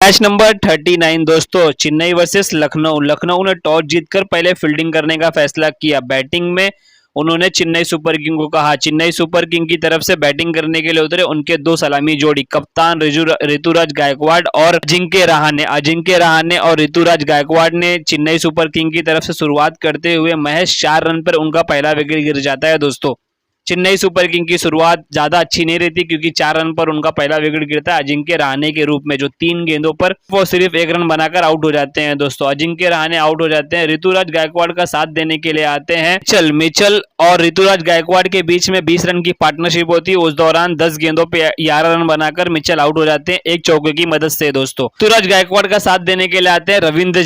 Match number 39 दोस्तों, Chennai versus Lucknow. Lucknow ने toss जीतकर पहले फील्डिंग करने का फैसला किया। बैटिंग में उन्होंने चेन्नई सुपर किंग को कहा। चेन्नई सुपर किंग की तरफ से बैटिंग करने के लिए उतरे उनके दो सलामी जोड़ी कप्तान ऋतुराज गायकवाड़ और अजिंक्य रहाणे और ऋतुराज गायकवाड़ ने चेन्नई सुपर किंग की तरफ से शुरुआत करते हुए महज 4 रन पर उनका पहला विकेट गिर जाता है। दोस्तों, चेन्नई सुपर किंग की शुरुआत ज्यादा अच्छी नहीं रहती क्योंकि 4 रन पर उनका पहला विकेट गिरता है अजिंक्य रहाणे के रूप में, जो 3 गेंदों पर वो सिर्फ 1 रन बनाकर आउट हो जाते हैं। दोस्तों, अजिंक्य रहाणे आउट हो जाते हैं। ऋतुराज गायकवाड़ का साथ देने के लिए आते हैं मिचेल और ऋतुराज गायकवाड़ के बीच में 20 रन की पार्टनरशिप होती है। उस दौरान 10 गेंदों पे 11 रन बनाकर मिचेल आउट हो जाते हैं एक चौके की मदद से। दोस्तों, ऋतुराज गायकवाड़ का साथ देने के लिए आते हैं रविंद्र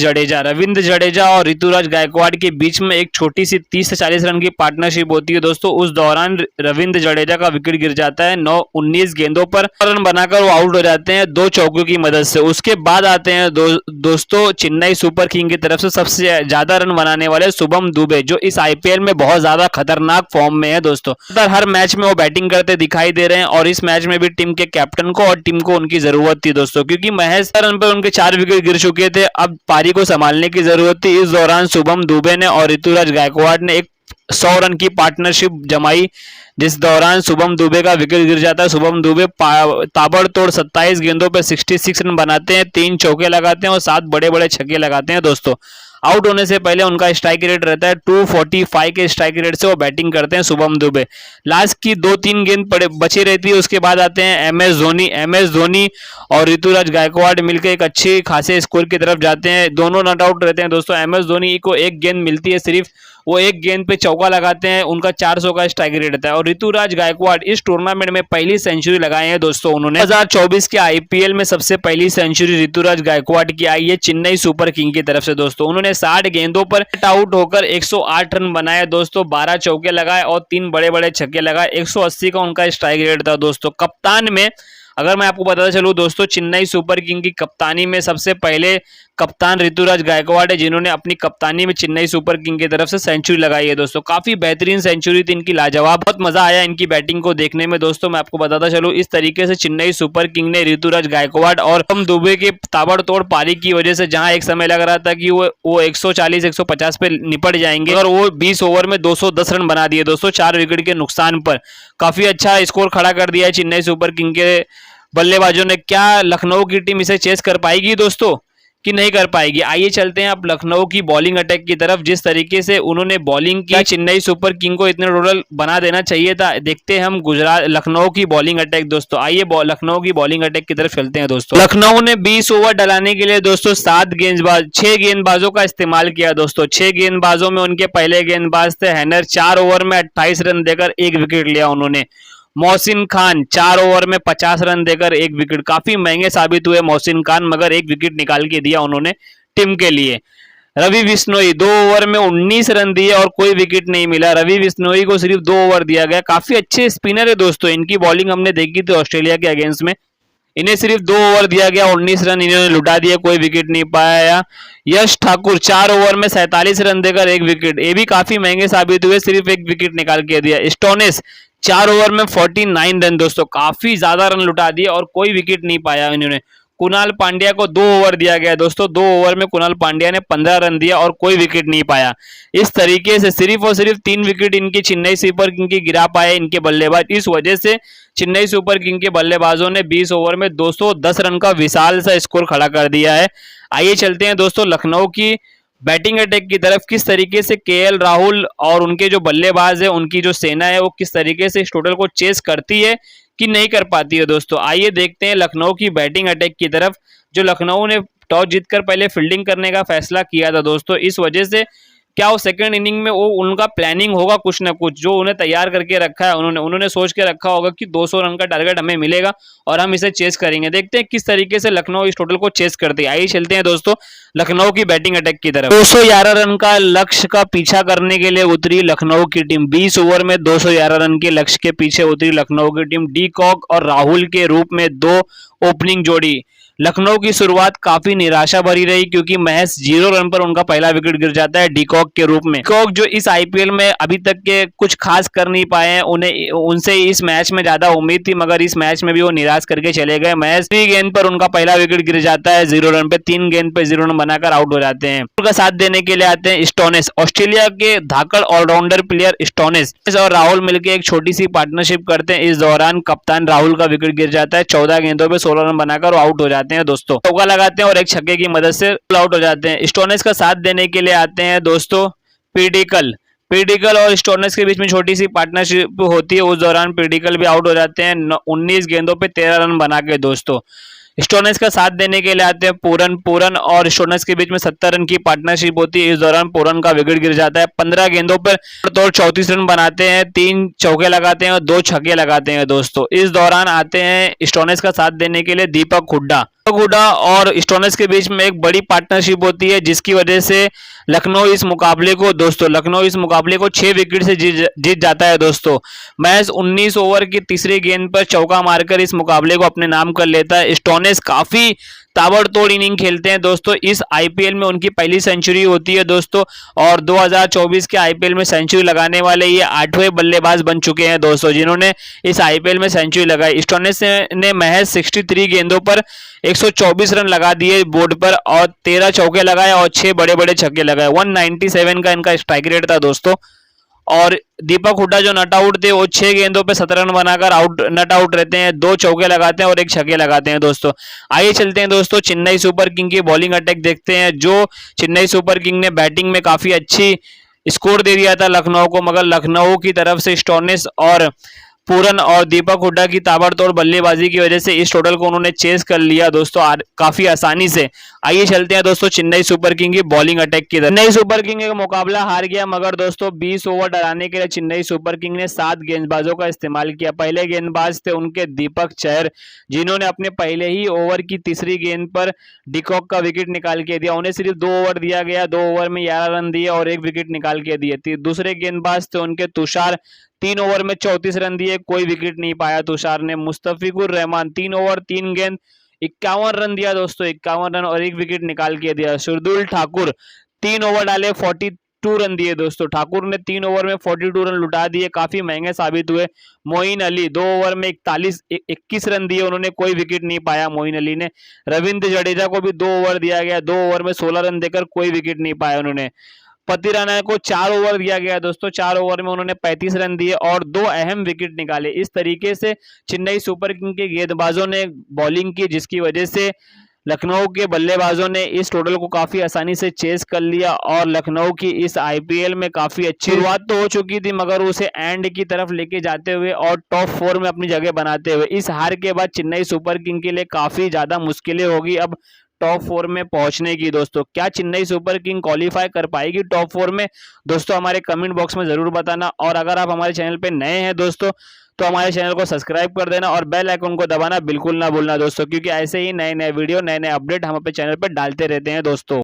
जडेजा और ऋतुराज गायकवाड़ के बीच में एक छोटी सी 30 से 40 रन की पार्टनरशिप होती है। दोस्तों, उस दौरान रविंद्र जडेजा का विकेट गिर जाता है 19 गेंदों पर रन बनाकर वो आउट हो जाते हैं 2 चौकों की मदद से। उसके बाद आते हैं दोस्तों चेन्नई सुपर किंग की तरफ से सबसे ज्यादा रन बनाने वाले शुभम दुबे, जो इस आईपीएल में बहुत ज्यादा खतरनाक फॉर्म में है। दोस्तों, हर मैच में वो बैटिंग करते दिखाई दे रहे हैं और इस मैच में भी टीम के कैप्टन को और टीम को उनकी जरूरत थी। दोस्तों, क्योंकि महज रन पर उनके 4 विकेट गिर चुके थे, अब पारी को संभालने की जरूरत थी। इस दौरान शुभम दुबे ने और ऋतुराज गायकवाड़ ने एक 100 रन की पार्टनरशिप जमाई, जिस दौरान शुभम दुबे का विकेट गिर जाता है। शुभम दुबे ताबड़तोड़ 27 गेंदों पे 66 रन बनाते हैं, 3 चौके लगाते हैं और 7 बड़े बड़े छक्के लगाते हैं। दोस्तों, आउट होने से पहले उनका स्ट्राइक रेट रहता है 245 के स्ट्राइक रेट से वो बैटिंग करते हैं शुभम दुबे। लास्ट की 2-3 गेंद बची रहती है। उसके बाद आते हैं एम एस धोनी और ऋतुराज गायकवाड़ मिलकर एक अच्छे खासे स्कोर की तरफ जाते हैं। दोनों नॉट आउट रहते हैं। दोस्तों, एम एस धोनी को एक गेंद मिलती है सिर्फ, वो एक गेंद पे चौका लगाते हैं, उनका 400 का स्ट्राइक रेट रहता है। और ऋतुराज गायकवाड़ इस टूर्नामेंट में पहली सेंचुरी लगाए हैं। दोस्तों, उन्होंने 2024 के आईपीएल में सबसे पहली सेंचुरी ऋतुराज गायकवाड़ की आई है चेन्नई सुपर किंग की तरफ से। दोस्तों, उन्होंने 60 गेंदों पर आउट होकर 108 रन बनाए। दोस्तों, 12 चौके लगाए और 3 बड़े बड़े छक्के लगाए। 180 का उनका स्ट्राइक रेट था। दोस्तों, कप्तान में अगर मैं आपको बताता चलूं दोस्तों, चेन्नई सुपर किंग की कप्तानी में सबसे पहले कप्तान ऋतुराज गायकवाड़ है, जिन्होंने अपनी कप्तानी में चेन्नई सुपर किंग की तरफ से सेंचुरी लगाई है। दोस्तों, काफी बेहतरीन सेंचुरी थी इनकी, लाजवाब, बहुत मजा आया इनकी बैटिंग को देखने में। दोस्तों, मैं आपको बताता चलूं, इस तरीके से चेन्नई सुपर किंग ने ऋतुराज गायकवाड़ और शुभम दुबे के ताबड़तोड़ पारी की वजह से, जहां एक समय लग रहा था कि वो 140-150 पे निपट जाएंगे, और वो 20 ओवर में 210 रन बना दिए। दोस्तों, 4 विकेट के नुकसान पर काफी अच्छा स्कोर खड़ा कर दिया है चेन्नई सुपर किंग के बल्लेबाजों ने। क्या लखनऊ की टीम इसे चेस कर पाएगी दोस्तों कि नहीं कर पाएगी? आइए चलते हैं अब लखनऊ की बॉलिंग अटैक की तरफ। जिस तरीके से उन्होंने बॉलिंग किया, चेन्नई सुपर किंग को इतने टोटल बना देना चाहिए था। देखते हैं हम लखनऊ की बॉलिंग अटैक। दोस्तों, आइए लखनऊ की बॉलिंग अटैक की तरफ चलते हैं। दोस्तों, लखनऊ ने 20 ओवर डलाने के लिए दोस्तों 6 गेंदबाजों का इस्तेमाल किया। दोस्तों, 6 गेंदबाजों में उनके पहले गेंदबाज थे हैनर, 4 ओवर में 28 रन देकर 1 विकेट लिया उन्होंने। मोहसिन खान 4 ओवर में 50 रन देकर 1 विकेट, काफी महंगे साबित हुए मोहसिन खान, मगर 1 विकेट निकाल के दिया उन्होंने टीम के लिए। रवि बिश्नोई 2 ओवर में 19 रन दिए और कोई विकेट नहीं मिला। रवि बिश्नोई को सिर्फ 2 ओवर दिया गया। काफी अच्छे स्पिनर है दोस्तों, इनकी बॉलिंग हमने देखी थी ऑस्ट्रेलिया के अगेंस्ट में। इन्हें सिर्फ 2 ओवर दिया गया, 19 रन इन्होंने लुटा दिए, कोई विकेट नहीं पाया। यश ठाकुर 4 ओवर में 47 रन देकर 1 विकेट, ये भी काफी महंगे साबित हुए, सिर्फ 1 विकेट निकाल के दिया। स्टोनिस 4 ओवर में 49 रन, दोस्तों काफी ज्यादा रन लुटा दिए और कोई विकेट नहीं पाया इन्होंने। कुणाल पांड्या को 2 ओवर दिया गया। दोस्तों, 2 ओवर में कुणाल पांड्या ने 15 रन दिया और कोई विकेट नहीं पाया। इस तरीके से सिर्फ और सिर्फ 3 विकेट इनकी चेन्नई सुपर किंग की गिरा पाए इनके बल्लेबाज। इस वजह से चेन्नई सुपर किंग के बल्लेबाजों ने 20 ओवर में 210 रन का विशाल सा स्कोर खड़ा कर दिया है। आइए चलते हैं दोस्तों लखनऊ की बैटिंग अटैक की तरफ। किस तरीके से केएल राहुल और उनके जो बल्लेबाज है, उनकी जो सेना है, वो किस तरीके से इस टोटल को चेस करती है कि नहीं कर पाती है। दोस्तों, आइए देखते हैं लखनऊ की बैटिंग अटैक की तरफ। जो लखनऊ ने टॉस जीतकर पहले फील्डिंग करने का फैसला किया था दोस्तों, इस वजह से क्या वो सेकंड इनिंग में वो उनका प्लानिंग होगा कुछ ना कुछ, जो उन्हें तैयार करके रखा है उन्होंने सोच के रखा होगा कि 200 रन का टारगेट हमें मिलेगा और हम इसे चेस करेंगे। देखते हैं किस तरीके से लखनऊ इस टोटल को चेस करती है। आइए चलते हैं दोस्तों लखनऊ की बैटिंग अटैक की तरफ। 211 रन का लक्ष्य का पीछा करने के लिए उतरी लखनऊ की टीम। 20 ओवर में 211 रन के लक्ष्य के पीछे उतरी लखनऊ की टीम। डी कॉक और राहुल के रूप में 2 ओपनिंग जोड़ी लखनऊ की शुरुआत काफी निराशा भरी रही क्योंकि महज 0 रन पर उनका पहला विकेट गिर जाता है डिकॉक के रूप में। डिकॉक जो इस आईपीएल में अभी तक के कुछ खास कर नहीं पाए हैं, उन्हें उनसे इस मैच में ज्यादा उम्मीद थी, मगर इस मैच में भी वो निराश करके चले गए। महज 3 गेंद पर उनका पहला विकेट गिर जाता है 0 रन पे, 3 गेंद पे 0 रन बनाकर आउट हो जाते हैं। उनका साथ देने के लिए आते हैं स्टोनिस। ऑस्ट्रेलिया के धाकड़ ऑलराउंडर प्लेयर स्टोनिस और राहुल मिलकर एक छोटी सी पार्टनरशिप करते हैं। इस दौरान कप्तान राहुल का विकेट गिर जाता है, 14 गेंदों पे 16 रन बनाकर आउट हो जाते हैं दोस्तों। चौका लगाते हैं और एक छक्के की मदद से आउट हो जाते हैं। स्टोनिस का साथ देने के लिए आते हैं दोस्तों पीडिकल। पीडिकल और स्टोनिस के बीच में छोटी सी पार्टनरशिप होती है, उस दौरान पीडिकल भी आउट हो जाते हैं 19 गेंदों पे 13 रन बना के दोस्तों। स्टोनिस का साथ देने के लिए आते हैं पूरन और स्टोनिस के बीच में 70 रन की पार्टनरशिप होती है। इस दौरान पूरन का विकेट गिर जाता है। 15 गेंदों पर तो 34 रन बनाते हैं, 3 चौके लगाते हैं और 2 छक्के लगाते हैं दोस्तों। इस दौरान आते हैं स्टोनिस का साथ देने के लिए दीपक हुड्डा और स्टोनिस के बीच में एक बड़ी पार्टनरशिप होती है, जिसकी वजह से लखनऊ इस मुकाबले को 6 विकेट से जीत जाता है दोस्तों। महज 19 ओवर की तीसरी गेंद पर चौका मारकर इस मुकाबले को अपने नाम कर लेता है। स्टोनिस काफी ताबड़तोड़ इनिंग खेलते हैं दोस्तों। इस आईपीएल में उनकी पहली सेंचुरी होती है दोस्तों, और 2024 के आईपीएल में सेंचुरी लगाने वाले ये 8वें बल्लेबाज बन चुके हैं दोस्तों, जिन्होंने इस आईपीएल में सेंचुरी लगाई। स्टोनिस ने महज 63 गेंदों पर 124 रन लगा दिए बोर्ड पर और 13 चौके लगाए और 6 बड़े बड़े छक्के लगाए। 197 का इनका स्ट्राइक रेट था दोस्तों। और दीपक हुड्डा जो नट आउट थे वो 6 गेंदों पे 17 रन बनाकर नट आउट रहते हैं, 2 चौके लगाते हैं और 1 छक्के लगाते हैं दोस्तों। आइए चलते हैं दोस्तों चेन्नई सुपर किंग की बॉलिंग अटैक देखते हैं। जो चेन्नई सुपर किंग ने बैटिंग में काफी अच्छी स्कोर दे दिया था लखनऊ को, मगर लखनऊ की तरफ से स्टोनिस और पूरन और दीपक हुड्डा की ताबड़तोड़ बल्लेबाजी की वजह से इस टोटल को उन्होंने चेस कर लिया दोस्तों काफी आसानी से। आइए चलते हैं दोस्तों चेन्नई सुपर किंग की बॉलिंग अटैक की तरफ। चेन्नई सुपर किंग का मुकाबला हार गया, मगर दोस्तों 20 ओवर डराने के लिए चेन्नई सुपर किंग ने 7 गेंदबाजों का इस्तेमाल किया। पहले गेंदबाज थे उनके दीपक चहर, जिन्होंने अपने पहले ही ओवर की तीसरी गेंद पर डिकॉक का विकेट निकाल के दिया। उन्हें सिर्फ 2 ओवर दिया गया, 2 ओवर में 11 रन दिए और 1 विकेट निकाल के दिए। दूसरे गेंदबाज थे उनके तुषार, 3 ओवर में 34 रन दिए, कोई विकेट नहीं पाया तुषार ने। मुस्तफिजुर रहमान 3 ओवर 3 गेंद 51 रन दिया दोस्तों, 51 रन और 1 विकेट निकाल के दिया। शार्दुल ठाकुर 3 ओवर डाले 42 रन दिए दोस्तों। ठाकुर ने 3 ओवर में 42 रन लुटा दिए, काफी महंगे साबित हुए। मोइन अली 2 ओवर में 21 रन दिए, उन्होंने कोई विकेट नहीं पाया मोइन अली ने। रविंद्र जडेजा को भी 2 ओवर दिया गया, 2 ओवर में 16 रन देकर कोई विकेट नहीं पाया उन्होंने। पति राणा को 4 ओवर दिया गया दोस्तों, 4 ओवर में उन्होंने 35 रन दिए और 2 अहम विकेट निकाले। इस तरीके से चेन्नई सुपर किंग के गेंदबाजों ने बॉलिंग की, जिसकी वजह से लखनऊ के बल्लेबाजों ने इस टोटल को काफी आसानी से चेस कर लिया और लखनऊ की इस आईपीएल में काफी अच्छी शुरुआत तो हो चुकी थी, मगर उसे एंड की तरफ लेके जाते हुए और टॉप 4 में अपनी जगह बनाते हुए इस हार के बाद चेन्नई सुपर किंग के लिए काफी ज्यादा मुश्किलें होगी अब टॉप 4 में पहुंचने की दोस्तों। क्या चेन्नई सुपर किंग क्वालिफाई कर पाएगी टॉप 4 में? दोस्तों हमारे कमेंट बॉक्स में जरूर बताना, और अगर आप हमारे चैनल पे नए हैं दोस्तों तो हमारे चैनल को सब्सक्राइब कर देना और बेल आइकन को दबाना बिल्कुल ना भूलना दोस्तों, क्योंकि ऐसे ही नए नए वीडियो नए नए अपडेट हम अपने चैनल पर डालते रहते हैं दोस्तों।